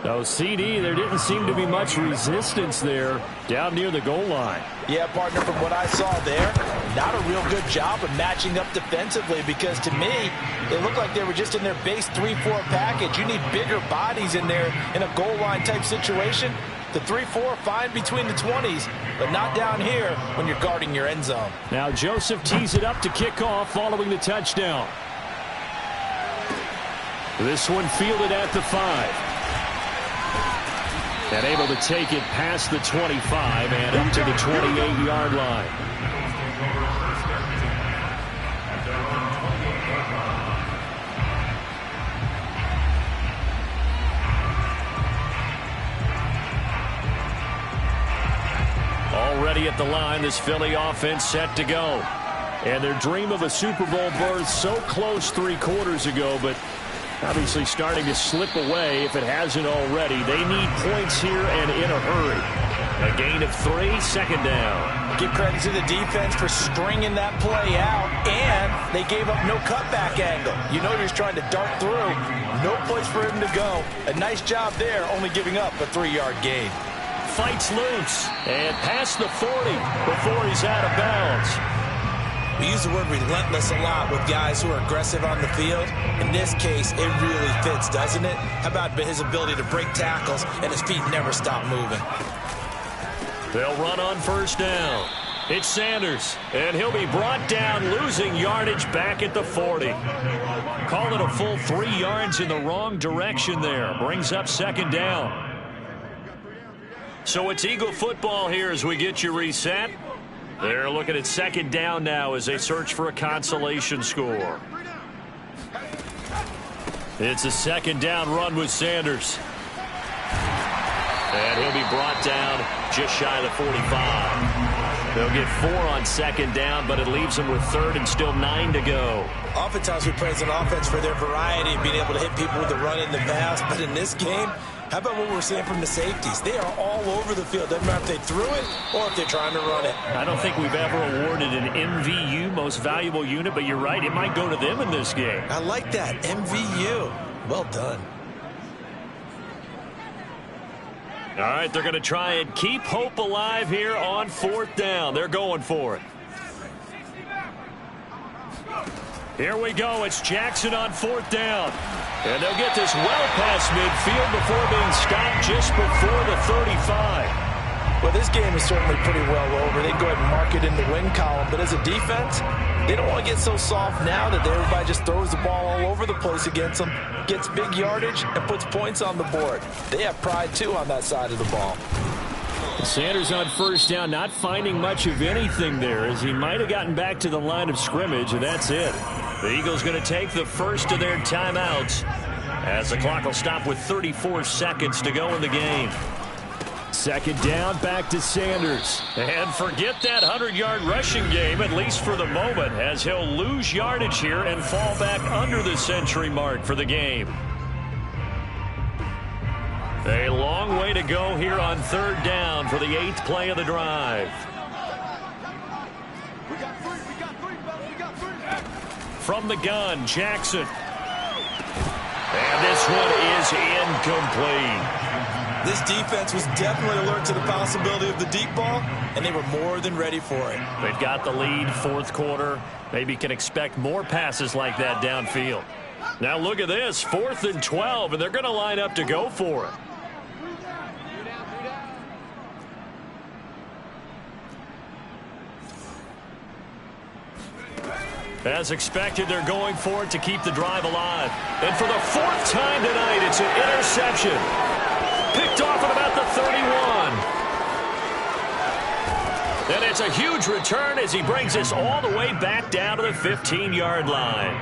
No, CD, there didn't seem to be much resistance there down near the goal line. Yeah, partner, from what I saw there, not a real good job of matching up defensively because to me, it looked like they were just in their base 3-4 package. You need bigger bodies in there in a goal line type situation. The 3-4, fine between the 20s, but not down here when you're guarding your end zone. Now Joseph tees it up to kick off following the touchdown. This one fielded at the 5. And able to take it past the 25 and up to the 28-yard line. Already at the line, this Philly offense set to go. And their dream of a Super Bowl berth so close 3 quarters ago, but obviously starting to slip away if it hasn't already. They need points here and in a hurry. A gain of 3, 2nd down. Give credit to the defense for stringing that play out, and they gave up no cutback angle. You know you're just trying to dart through. No place for him to go. A nice job there, only giving up a 3-yard gain. Fights loose and past the 40 before he's out of bounds. We use the word relentless a lot with guys who are aggressive on the field. In this case, it really fits, doesn't it? How about his ability to break tackles and his feet never stop moving? They'll run on first down. It's Sanders, and he'll be brought down, losing yardage back at the 40. Call it a full 3 yards in the wrong direction there. Brings up second down. So it's Eagle football here as we get you reset. They're looking at second down now as they search for a consolation score. It's a second down run with Sanders. And he'll be brought down just shy of the 45. They'll get 4 on second down, but it leaves them with third and still 9 to go. Oftentimes we praise an offense for their variety of being able to hit people with the run and the pass, but in this game, how about what we're seeing from the safeties? They are all over the field. Doesn't matter if they threw it or if they're trying to run it. I don't think we've ever awarded an MVU, most valuable unit, but you're right, it might go to them in this game. I like that, MVU. Well done. All right, they're going to try and keep hope alive here on fourth down. They're going for it. Here we go. It's Jackson on fourth down. And they'll get this well past midfield before being stopped just before the 35. Well, this game is certainly pretty well over. They can go ahead and mark it in the win column. But as a defense, they don't want to get so soft now that everybody just throws the ball all over the place against them, gets big yardage, and puts points on the board. They have pride, too, on that side of the ball. Sanders on first down, not finding much of anything there, as he might have gotten back to the line of scrimmage, and that's it. The Eagles going to take the first of their timeouts as the clock will stop with 34 seconds to go in the game. Second down, back to Sanders. And forget that 100-yard rushing game, at least for the moment, as he'll lose yardage here and fall back under the century mark for the game. A long way to go here on third down for the 8th play of the drive. From the gun, Jackson. And this one is incomplete. This defense was definitely alert to the possibility of the deep ball, and they were more than ready for it. They've got the lead, fourth quarter. Maybe can expect more passes like that downfield. Now look at this, 4th and 12, and they're going to line up to go for it. As expected, they're going for it to keep the drive alive. And for the 4th time tonight, it's an interception. Picked off at about the 31. And it's a huge return as he brings us all the way back down to the 15-yard line.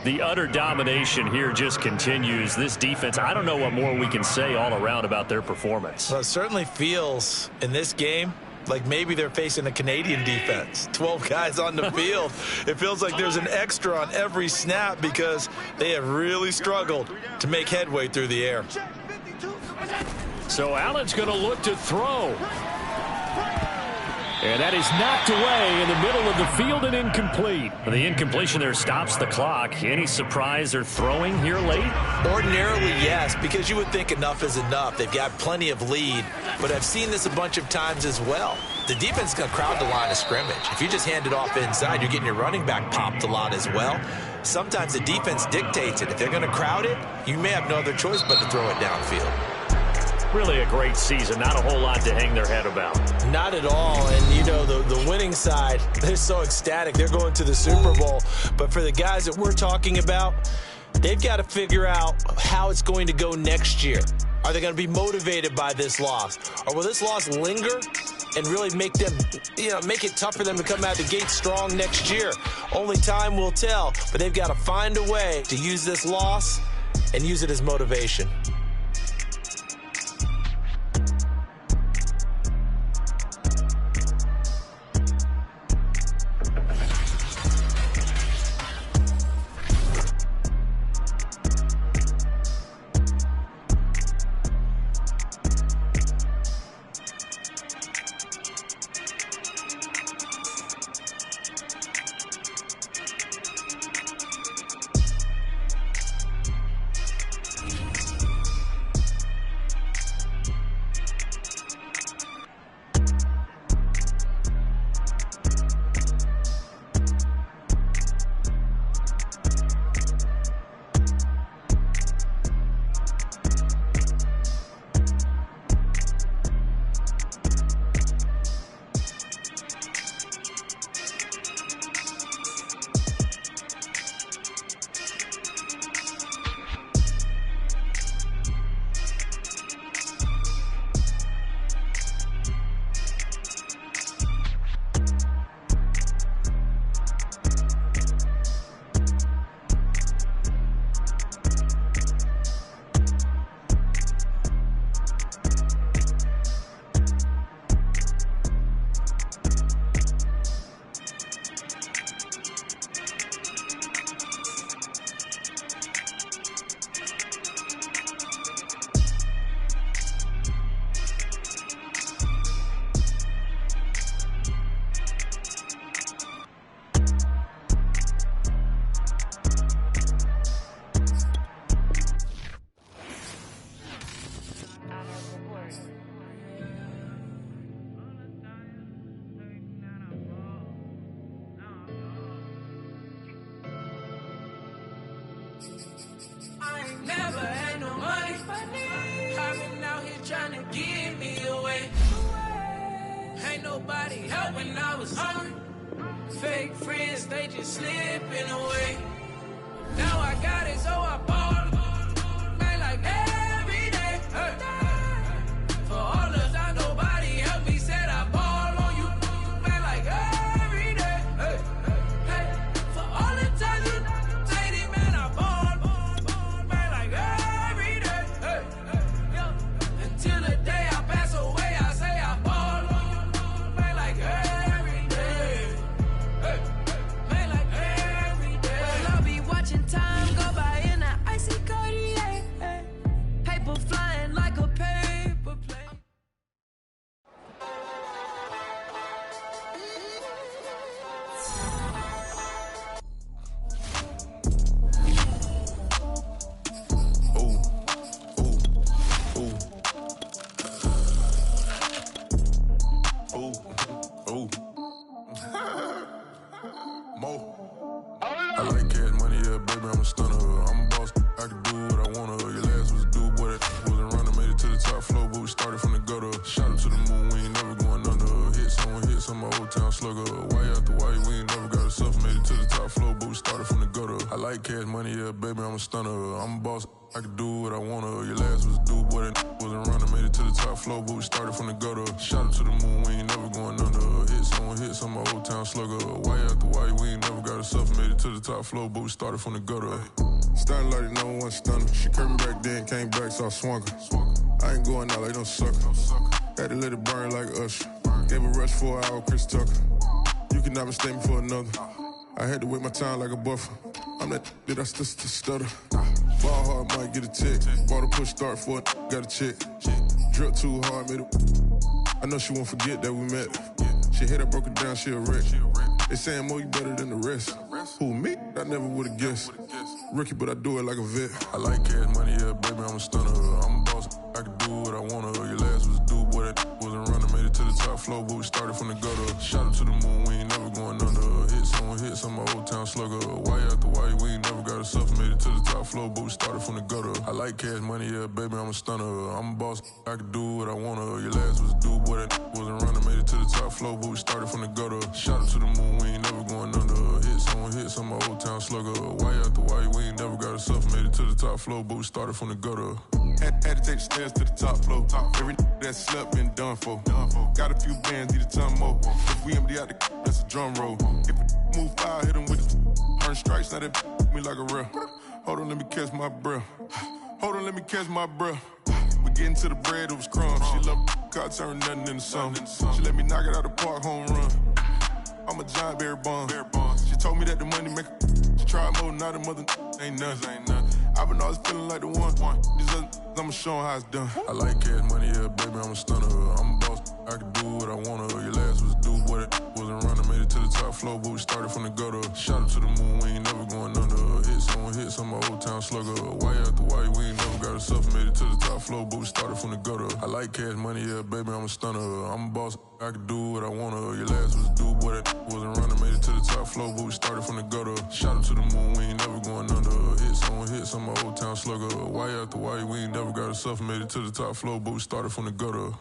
The utter domination here just continues. This defense, I don't know what more we can say all around about their performance. Well, it certainly feels in this game like maybe they're facing a Canadian defense. 12 guys on the field. It feels like there's an extra on every snap because they have really struggled to make headway through the air. So Allen's going to look to throw. And that is knocked away in the middle of the field and incomplete. The incompletion there stops the clock. Any surprise they're throwing here late? Ordinarily, yes, because you would think enough is enough. They've got plenty of lead, but I've seen this a bunch of times as well. The defense is going to crowd the line of scrimmage. If you just hand it off inside, you're getting your running back popped a lot as well. Sometimes the defense dictates it. If they're going to crowd it, you may have no other choice but to throw it downfield. Really a great season. Not a whole lot to hang their head about. Not at all. And, you know, the winning side, they're so ecstatic. They're going to the Super Bowl. But for the guys that we're talking about, they've got to figure out how it's going to go next year. Are they going to be motivated by this loss? Or will this loss linger and really make them, make it tough for them to come out the gate strong next year? Only time will tell. But they've got to find a way to use this loss and use it as motivation. I ain't never had no money. I've been out here trying to give me away. Ain't nobody helping, I was hungry. Fake friends, they just slipping away. Now I got it, so I ball. Man, like every day. Hey. For all the time nobody helped me, said I ball on you. Man, like every day. Hey. Hey. For all the times you lady, man, I ball. Man, like every day. Hey. Hey. Until the day I pass away, I say I ball on you. Man, like every day. Hey. Man, like every day. Well, I'll be watching time go by in an icy Cartier. Hey. Paper flying like a paper plane. I like cash money, yeah, baby, I'm a stunner. I'm a boss, I can do what I wanna. Your last was a dude, boy, that wasn't running. Made it to the top floor, but we started from the gutter. Shot up to the moon, we ain't never going under. Hit some old town slugger. Why after why, we ain't never got a suffer. Made it to the top floor, but we started from the gutter. I like cash money, yeah, baby, I'm a stunner. I'm a boss, I can do what I wanna. Your last was a dude, boy, that wasn't running. Made it to the top floor, but we started from the gutter. Shot up to the moon, we ain't never going under. Hit some old town slugger. Why after why, we ain't never got a suffer. Made it to the top floor, but we started from the gutter. Starting like no one stunner. She curved me back then, came back, so I swung her. I ain't going out like no sucker. Had to let it burn like Usher. Gave a rush for an hour, Chris Tucker. You cannot mistake me for another. I had to wait my time like a buffer. I'm that I still stutter. Ball hard, might get a tick. Bought a push start for it, got a chick. Drip too hard, made it. I know she won't forget that we met. She hit, I broke it down, she a wreck. They saying, Mo, you better than the rest. Who, me? I never would've guessed. Rookie, but I do it like a vet. I like cash money, yeah, baby, I'm a stunner. I'm a boss, I can do what I wanna. Your last was a dude, boy, that wasn't running. Made it to the top floor, but we started from the gutter. Shot up to the moon, we ain't never going under. Hit some old town slugger. Why after why, we ain't never got a suffer. Made it to the top floor, but we started from the gutter. I like cash money, yeah, baby, I'm a stunner. I'm a boss, I can do what I wanna. Your last was a dude, boy, that wasn't running. Made it to the top floor, but we started from the gutter. Shot up to the moon, we ain't never going under. Hit some old town slugger. Why after why, we ain't never got a suffer. Made it to the top floor, but we started from the gutter. Had to take the stairs to the top floor. Every that slept been done for. Got a few bands, need a ton more. If we empty out the that's a drum roll. If it move fire, hit him with it. Earn strikes, now that me like a real. Hold on, let me catch my breath. Hold on, let me catch my breath. We getting to the bread, it was crumbs. She love car, turn nothing into something. She let me knock it out the park, home run. I'm a giant Barry Bonds. She told me that the money make she tried more, not a mother ain't nothing. I've been always feeling like the one. These other I'ma show 'em how it's done. I like cash money, yeah, baby, I'm a stunner. I'm a boss, I can do what I wanna. Your last was a dude, boy, that wasn't running. Made it to the top floor, but we started from the gutter. Shot up to the moon, we ain't never going under. Hit some old town slugger. Why after why, we ain't never got a suffer. Made it to the top floor, but we started from the gutter. I like cash money, yeah, baby, I'm a stunner. I'm a boss, I can do what I wanna. Your last was a dude, boy, that wasn't running. Made it to the top floor, but we started from the gutter. Shot up to the moon, we ain't never going under. Hit some old town slugger. Why after why, we ain't never got a suffer. Made it to the top floor, but we started from the gutter.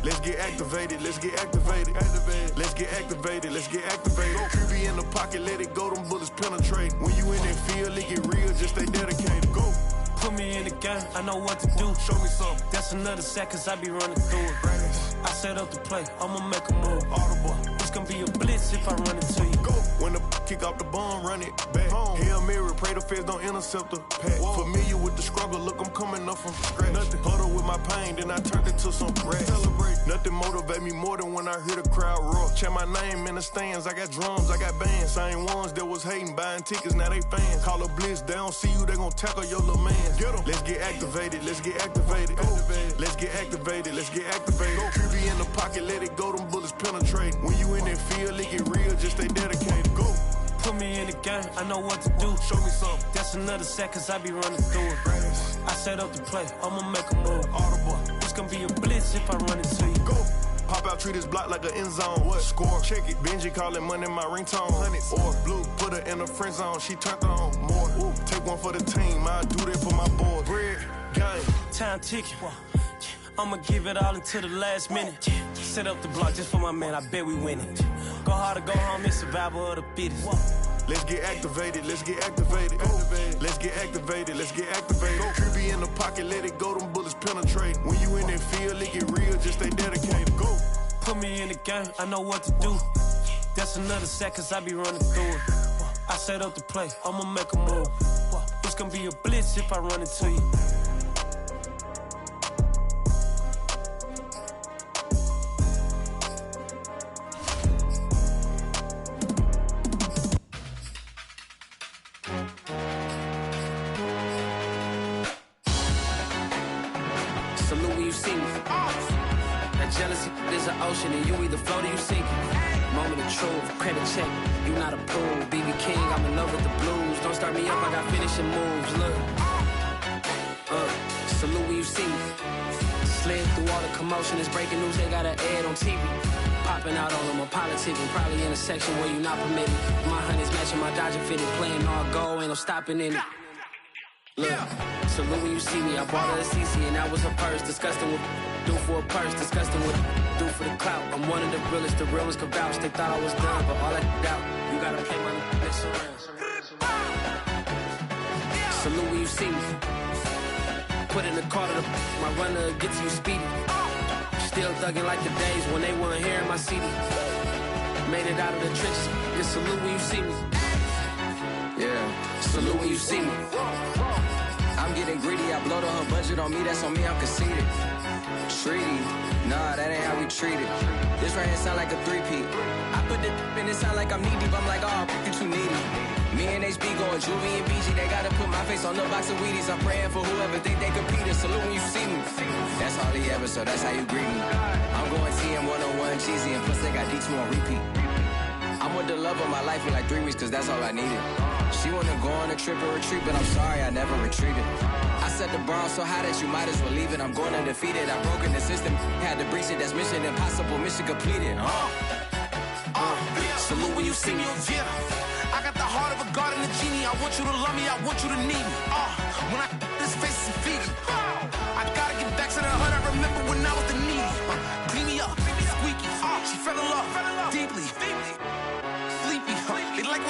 Let's get activated, let's get activated. Let's get activated, let's get activated. Creepy in the pocket, let it go, them bullets penetrate. When you in that field, it get real, just stay dedicated. Go. Put me in the game, I know what to do. Show me something. That's another set, cause I be running through it. I set up the play, I'ma make a move. Audible. It's gonna be a blitz if I run into you. Go. When the kick off the bomb, run it back. Hail Mary, pray the feds don't intercept the pack. Familiar with the struggle, look, I'm coming up from scratch. Nothing. Huddle with my pain, then I turned it to some rats. Celebrate. Nothing motivate me more than when I hear the crowd roar. Check my name in the stands, I got drums, I got bands. Same ones that was hating, buying tickets, now they fans. Call a blitz, they don't see you, they gon' tackle your little man. Get 'em. Let's get activated. Let's get activated. Go. Let's get activated. Let's get activated. Go. QB in the pocket, let it go. Them bullets penetrate. When you in that field, it get real. Just stay dedicated. Go. Put me in the game, I know what to do. Show me something. That's another set, cause I be running through it. I set up the play, I'ma make a move. Audible. It's gonna be a blitz if I run into you. Go. Pop out, treat this block like an end zone. What? Score. Check it. Benji calling money my ringtone. Hundreds. Or blue. Put her in the friend zone. She turned on. More. Ooh. Take one for the team. I do that for my boys. Bread. Game. Time ticking. I'ma give it all until the last minute. Set up the block just for my man, I bet we win it. Go hard or go home, it's survival of the fittest. Let's get activated, let's get activated. Go. Let's get activated, let's get activated. QB in the pocket, let it go, them bullets penetrate. When you in that field, it get real, just stay dedicated. Go. Put me in the game, I know what to do. That's another set, cause I be running through it. I set up the play, I'ma make a move. It's gonna be a blitz if I run into you. Salute when you see me. That jealousy is an ocean, and you either float or you sink. Moment of truth, credit check, you not approved. BB King, I'm in love with the blues. Don't start me up, I got finishing moves. Look, salute when you see me. Slid through all the commotion, it's breaking news. They got an ad on TV. Popping out on them, I'm politicking. Probably in a section where you not permitted. My honey's matching my Dodger fitted, playing all go, ain't no stopping in it. Look, salute when you see me. I bought her a CC and that was her purse. Disgusting with do for a purse. Disgusting with do for the clout. I'm one of the realest. The real ones could vouch. They thought I was done, but all I doubt. You gotta play my next around. Salute when you see me. Put in the car to my runner gets you speedy. Still thugging like the days when they weren't here in my CD. Made it out of the trenches. Just salute when you see me. Yeah, salute when you see me. I'm getting greedy, I blowed on her budget on me, that's on me, I'm conceited. Treaty, nah, that ain't how we treat it. This right here sound like a three-peat. I put the in it sound like I'm knee-deep, I'm like, oh, you too needy. Me and HB going Juvie and BG, they gotta put my face on the box of Wheaties. I'm praying for whoever think they competed, salute when you see me. That's all he ever, so that's how you greet me. I'm going TM 101 cheesy, and plus they got D2 on repeat. I'm with the love of my life in like 3 weeks, cause that's all I needed. She wanna go on a trip or retreat, but I'm sorry, I never retreated. I set the bar so high that you might as well leave it. I'm going undefeated, I've broken the system. Had to breach it, that's mission impossible, mission completed. Salute when you see me. Yeah, I got the heart of a god and a genie. I want you to love me, I want you to need me. When I this face is Fiji. I gotta get back to the hood, I remember when I was the needy. Clean me up, squeaky. She fell in love deeply. Sleepy, they like what I